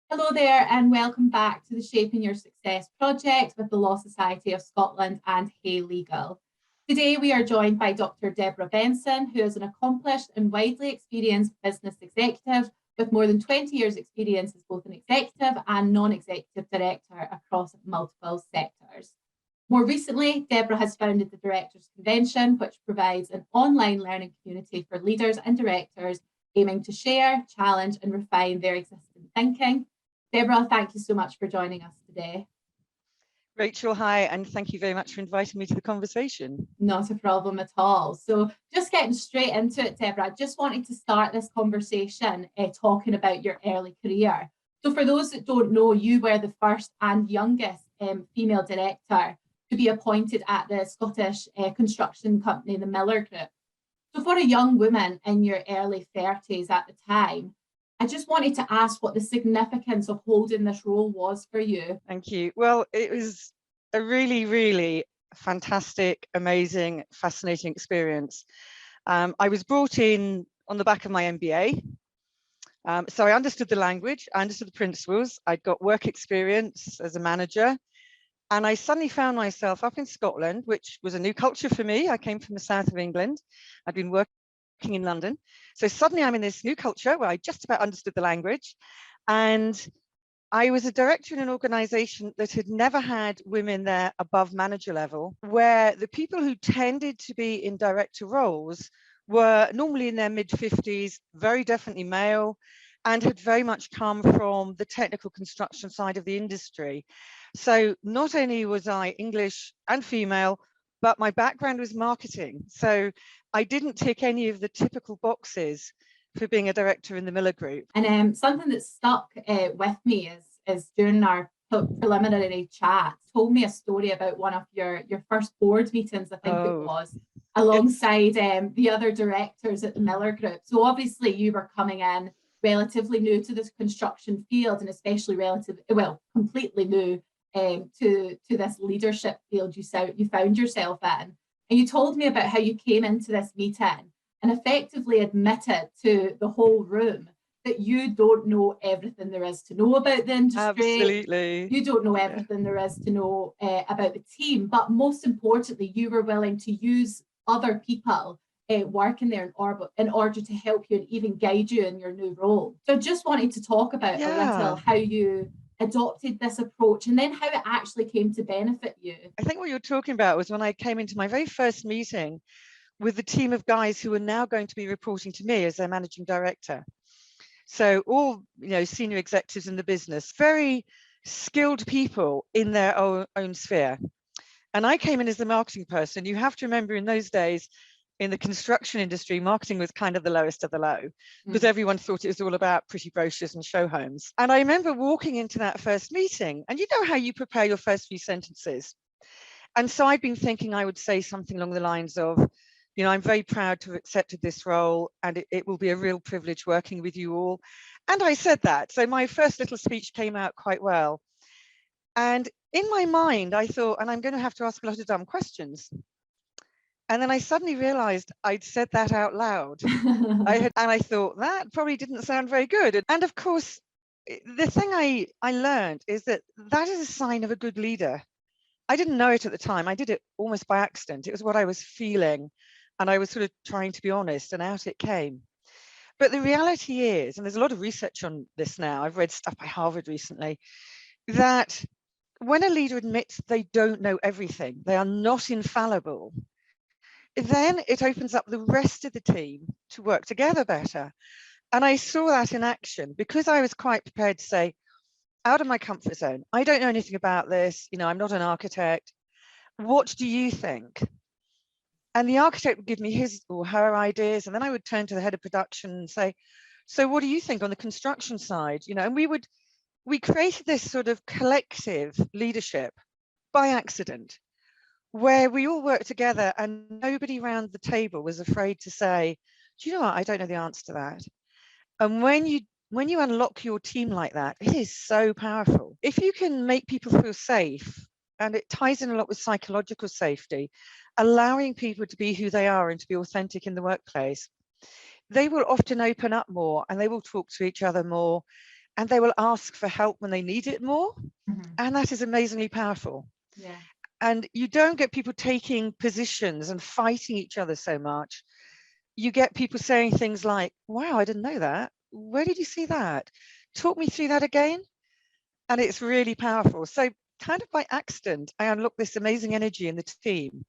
Hello there, and welcome back to the Shaping Your Success project with the Law Society of Scotland and Hay Legal. Today, we are joined by Dr. Deborah Benson, who is an accomplished and widely experienced business executive with more than 20 years' experience as both an executive and non-executive director across multiple sectors. More recently, Deborah has founded the Directors Convention, which provides an online learning community for leaders and directors aiming to share, challenge, and refine their existing thinking. Deborah, thank you so much for joining us today. Rachel, hi, and thank you very much for inviting me to the conversation. Not a problem at all. So just getting straight into it, Deborah, I just wanted to start this conversation talking about your early career. So for those that don't know, you were the first and youngest female director to be appointed at the Scottish construction company, the Miller Group. So for a young woman in your early 30s at the time, I just wanted to ask what the significance of holding this role was for you. Thank you. Well, it was a really, really fantastic, amazing, fascinating experience. I was brought in on the back of my MBA. So I understood the language, I understood the principles, I'd got work experience as a manager, and I suddenly found myself up in Scotland, which was a new culture for me. I came from the south of England. I'd been working in London. So suddenly I'm in this new culture where I just about understood the language. And I was a director in an organization that had never had women there above manager level, where the people who tended to be in director roles were normally in their mid-50s, very definitely male, and had very much come from the technical construction side of the industry. So not only was I English and female, but my background was marketing. So I didn't tick any of the typical boxes for being a director in the Miller Group. And something that stuck with me is during our preliminary chat, told me a story about one of your first board meetings, I think it was, alongside the other directors at the Miller Group. So obviously you were coming in relatively new to this construction field, and especially completely new to this leadership field you found yourself in. And you told me about how you came into this meeting and effectively admitted to the whole room that you don't know everything there is to know about the industry. Absolutely. You don't know everything there is to know about the team, but most importantly, you were willing to use other people working there in order to help you and even guide you in your new role. So I just wanted to talk about a little how you adopted this approach and then how it actually came to benefit you. I think what you're talking about was when I came into my very first meeting with the team of guys who are now going to be reporting to me as their managing director. So all senior executives in the business, very skilled people in their own sphere. And I came in as the marketing person. You have to remember in those days, in the construction industry, marketing was kind of the lowest of the low because everyone thought it was all about pretty brochures and show homes. And I remember walking into that first meeting, and you know how you prepare your first few sentences. And so I'd been thinking I would say something along the lines of, I'm very proud to have accepted this role, and it will be a real privilege working with you all. And I said that. So my first little speech came out quite well. And in my mind, I thought, and I'm going to have to ask a lot of dumb questions. And then I suddenly realized I'd said that out loud. And I thought that probably didn't sound very good. And of course, the thing I learned is that is a sign of a good leader. I didn't know it at the time. I did it almost by accident. It was what I was feeling. And I was sort of trying to be honest, and out it came. But the reality is, and there's a lot of research on this now, I've read stuff by Harvard recently, that when a leader admits they don't know everything, they are not infallible, then it opens up the rest of the team to work together better. And I saw that in action because I was quite prepared to say, out of my comfort zone, I don't know anything about this, I'm not an architect. What do you think? And the architect would give me his or her ideas, and then I would turn to the head of production and say, so what do you think on the construction side? And we created this sort of collective leadership by accident, where we all worked together and nobody around the table was afraid to say, do you know what, I don't know the answer to that. And when you unlock your team like that, it is so powerful. If you can make people feel safe, and it ties in a lot with psychological safety, allowing people to be who they are and to be authentic in the workplace, they will often open up more and they will talk to each other more. and they will ask for help when they need it more. And that is amazingly powerful. Yeah. And you don't get people taking positions and fighting each other so much. You get people saying things like, wow, I didn't know that. Where did you see that? Talk me through that again. And it's really powerful. So kind of by accident, I unlocked this amazing energy in the team,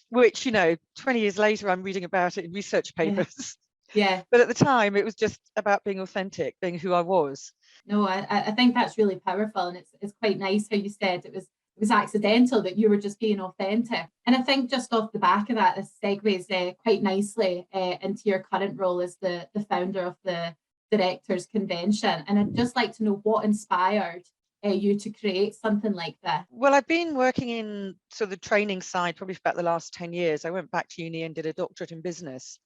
which, 20 years later, I'm reading about it in research papers. Yeah. But at the time, it was just about being authentic, being who I was. No, I think that's really powerful, and it's quite nice how you said it was accidental, that you were just being authentic. And I think just off the back of that, this segues quite nicely into your current role as the founder of the Directors Convention. And I'd just like to know what inspired you to create something like that. Well, I've been working in sort of the training side probably for about the last 10 years. I went back to uni and did a doctorate in business.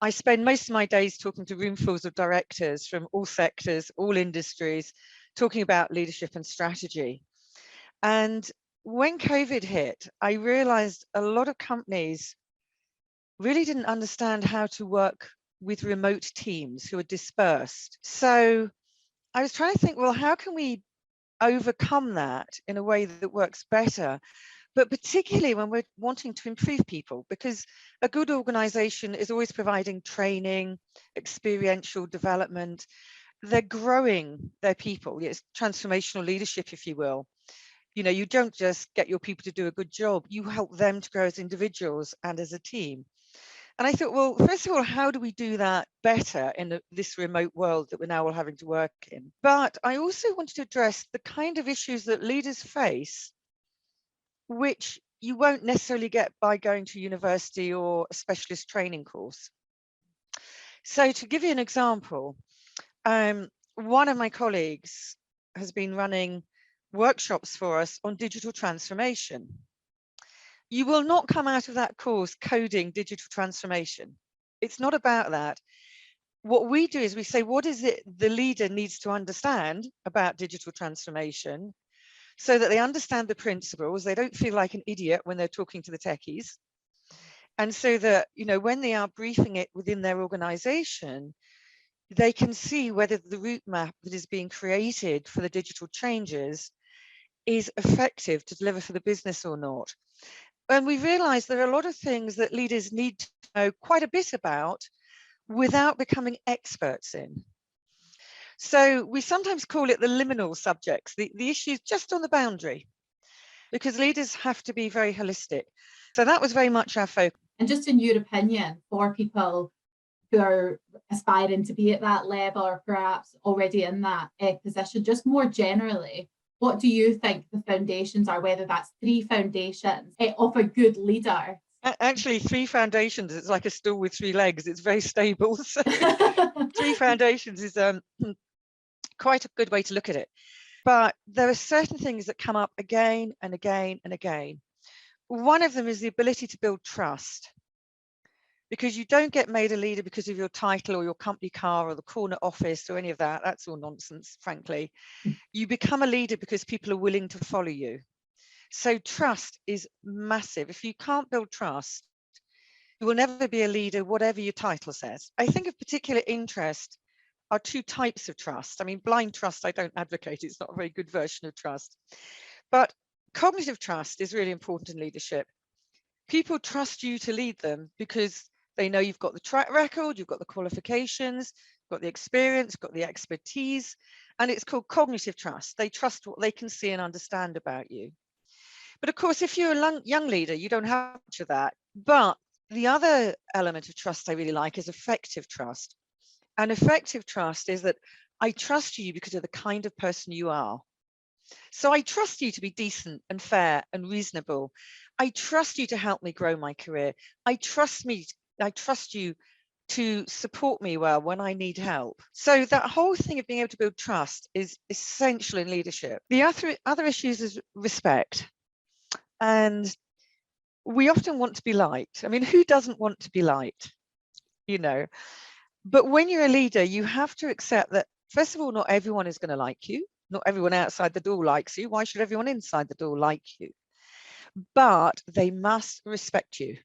I spend most of my days talking to roomfuls of directors from all sectors, all industries, talking about leadership and strategy. And when COVID hit, I realized a lot of companies really didn't understand how to work with remote teams who are dispersed. So I was trying to think, well, how can we overcome that in a way that works better? But particularly when we're wanting to improve people, because a good organization is always providing training, experiential development. They're growing their people. It's transformational leadership, if you will. You don't just get your people to do a good job, you help them to grow as individuals and as a team. And I thought, well, first of all, how do we do that better in this remote world that we're now all having to work in? But I also wanted to address the kind of issues that leaders face, which you won't necessarily get by going to university or a specialist training course. So to give you an example, one of my colleagues has been running workshops for us on digital transformation. You will not come out of that course coding digital transformation. It's not about that. What we do is we say, what is it the leader needs to understand about digital transformation, so that they understand the principles, they don't feel like an idiot when they're talking to the techies. And so that, when they are briefing it within their organization, they can see whether the route map that is being created for the digital changes is effective to deliver for the business or not. And we realize there are a lot of things that leaders need to know quite a bit about without becoming experts in. So we sometimes call it the liminal subjects, the issues just on the boundary, because leaders have to be very holistic. So that was very much our focus. And just in your opinion, for people who are aspiring to be at that level, or perhaps already in that position, just more generally, what do you think the foundations are, whether that's 3 foundations of a good leader? Actually, 3 foundations, it's like a stool with 3 legs. It's very stable. So 3 foundations is quite a good way to look at it. But there are certain things that come up again and again and again. One of them is the ability to build trust. Because you don't get made a leader because of your title or your company car or the corner office or any of that. That's all nonsense, frankly. You become a leader because people are willing to follow you. So trust is massive. If you can't build trust, you will never be a leader, whatever your title says. I think of particular interest are 2 types of trust. I mean, blind trust, I don't advocate. It's not a very good version of trust. But cognitive trust is really important in leadership. People trust you to lead them because they know you've got the track record, you've got the qualifications, got the experience, got the expertise, and it's called cognitive trust. They trust what they can see and understand about you. But of course, if you're a young leader, you don't have much of that. But the other element of trust I really like is effective trust. And effective trust is that I trust you because of the kind of person you are. So I trust you to be decent and fair and reasonable. I trust you to help me grow my career. I trust you to support me well when I need help. So that whole thing of being able to build trust is essential in leadership. The other issues is respect. And we often want to be liked. I mean, who doesn't want to be liked? But when you're a leader, you have to accept that, first of all, not everyone is going to like you. Not everyone outside the door likes you. Why should everyone inside the door like you? But they must respect you.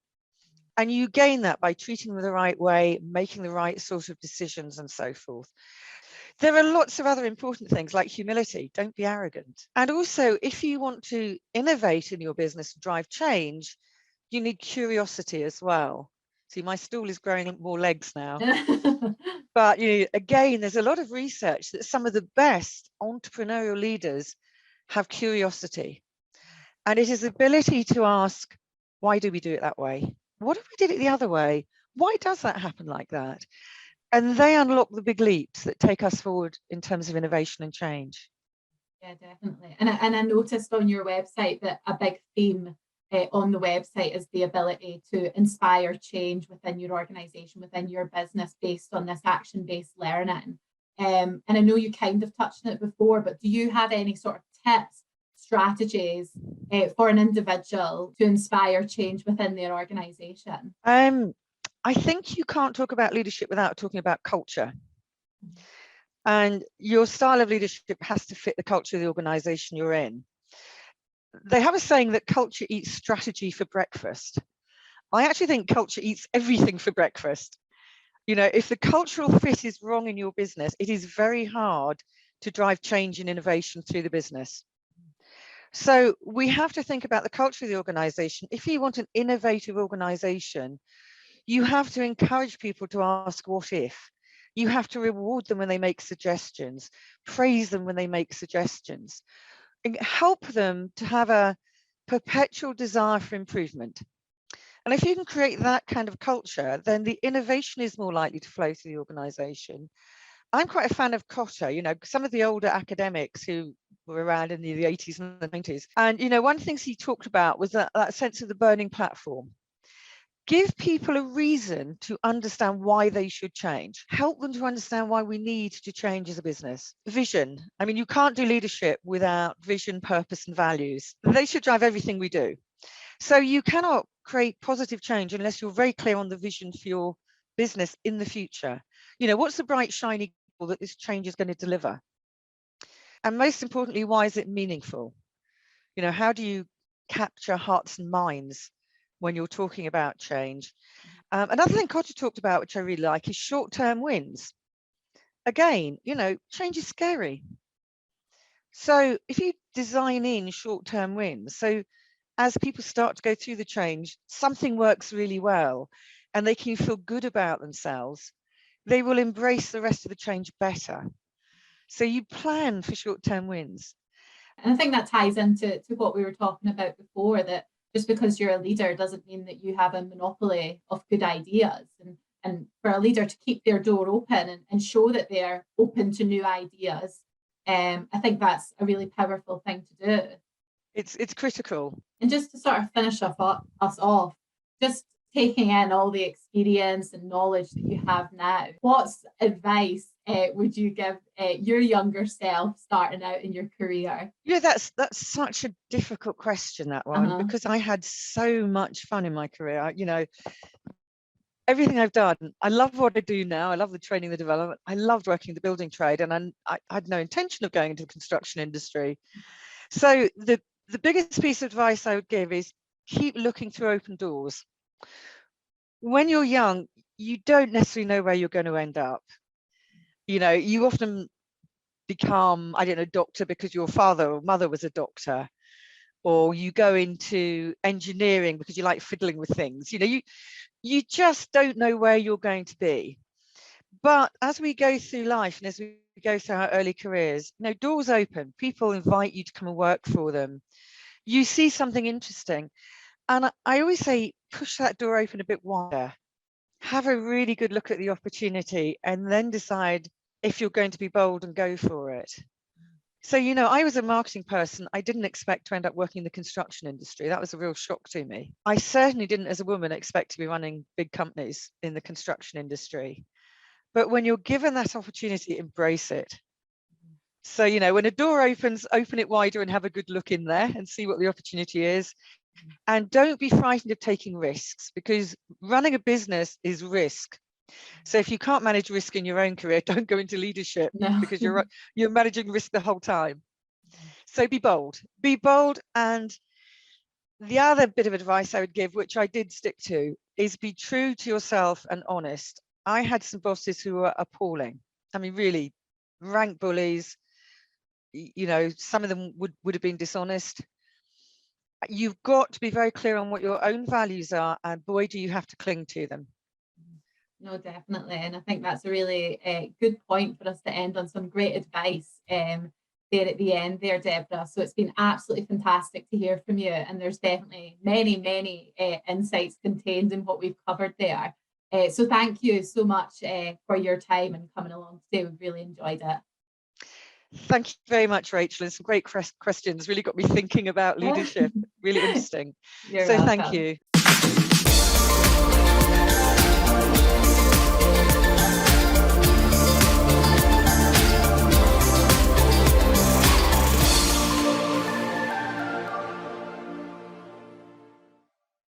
And you gain that by treating them the right way, making the right sort of decisions and so forth. There are lots of other important things like humility. Don't be arrogant. And also, if you want to innovate in your business, drive change, you need curiosity as well. See, my stool is growing more legs now. But again, there's a lot of research that some of the best entrepreneurial leaders have curiosity. And it is the ability to ask, why do we do it that way? What if we did it the other way? Why does that happen like that? And they unlock the big leaps that take us forward in terms of innovation and change. Yeah, definitely. And I noticed on your website that a big theme on the website is the ability to inspire change within your organization, within your business, based on this action-based learning. And I know you kind of touched on it before, but do you have any sort of tips, strategies for an individual to inspire change within their organization? I think you can't talk about leadership without talking about culture. And your style of leadership has to fit the culture of the organization you're in. They have a saying that culture eats strategy for breakfast. I actually think culture eats everything for breakfast. If the cultural fit is wrong in your business, it is very hard to drive change and innovation through the business. So we have to think about the culture of the organization. If you want an innovative organization, you have to encourage people to ask what if. You have to reward them when they make suggestions, praise them when they make suggestions, and help them to have a perpetual desire for improvement. And if you can create that kind of culture, then the innovation is more likely to flow through the organization. I'm quite a fan of Kotter, some of the older academics who were around in the 80s and the 90s. And, one of the things he talked about was that sense of the burning platform. Give people a reason to understand why they should change. Help them to understand why we need to change as a business. Vision. I mean, you can't do leadership without vision, purpose, and values. They should drive everything we do. So you cannot create positive change unless you're very clear on the vision for your business in the future. What's the bright, shiny goal that this change is going to deliver? And most importantly, why is it meaningful? How do you capture hearts and minds when you're talking about change? Another thing Kotter talked about, which I really like, is short-term wins. Again, change is scary. So if you design in short-term wins, so as people start to go through the change, something works really well and they can feel good about themselves, they will embrace the rest of the change better. So you plan for short-term wins. And I think that ties into what we were talking about before, that just because you're a leader doesn't mean that you have a monopoly of good ideas. And for a leader to keep their door open and show that they're open to new ideas, I think that's a really powerful thing to do. It's critical. And just to sort of finish us off, just taking in all the experience and knowledge that you have now, what advice would you give your younger self starting out in your career? Yeah, that's such a difficult question, that one, because I had so much fun in my career. Everything I've done, I love what I do now. I love the training, the development. I loved working in the building trade, and I had no intention of going into the construction industry. So the biggest piece of advice I would give is keep looking through open doors. When you're young, you don't necessarily know where you're going to end up. You often become, I don't know, doctor because your father or mother was a doctor, or you go into engineering because you like fiddling with things. You just don't know where you're going to be. But as we go through life and as we go through our early careers, doors open, people invite you to come and work for them. You see something interesting. And I always say, push that door open a bit wider. Have a really good look at the opportunity and then decide if you're going to be bold and go for it. So, I was a marketing person. I didn't expect to end up working in the construction industry. That was a real shock to me. I certainly didn't, as a woman, expect to be running big companies in the construction industry. But when you're given that opportunity, embrace it. So, when a door opens, open it wider and have a good look in there and see what the opportunity is. And don't be frightened of taking risks, because running a business is risk. So if you can't manage risk in your own career, don't go into leadership, because you're managing risk the whole time. So be bold. And the other bit of advice I would give, which I did stick to, is be true to yourself and honest. I had some bosses who were appalling. I mean, really rank bullies. You know, some of them would have been dishonest. You've got to be very clear on what your own values are, and boy, do you have to cling to them. No, definitely. And I think that's a really good point for us to end on some great advice there at the end there, Deborah. So it's been absolutely fantastic to hear from you. And there's definitely many, many insights contained in what we've covered there. So thank you so much for your time and coming along today. We've really enjoyed it. Thank you very much, Rachel. And some great questions really got me thinking about leadership. Really interesting. You're So welcome. thank you.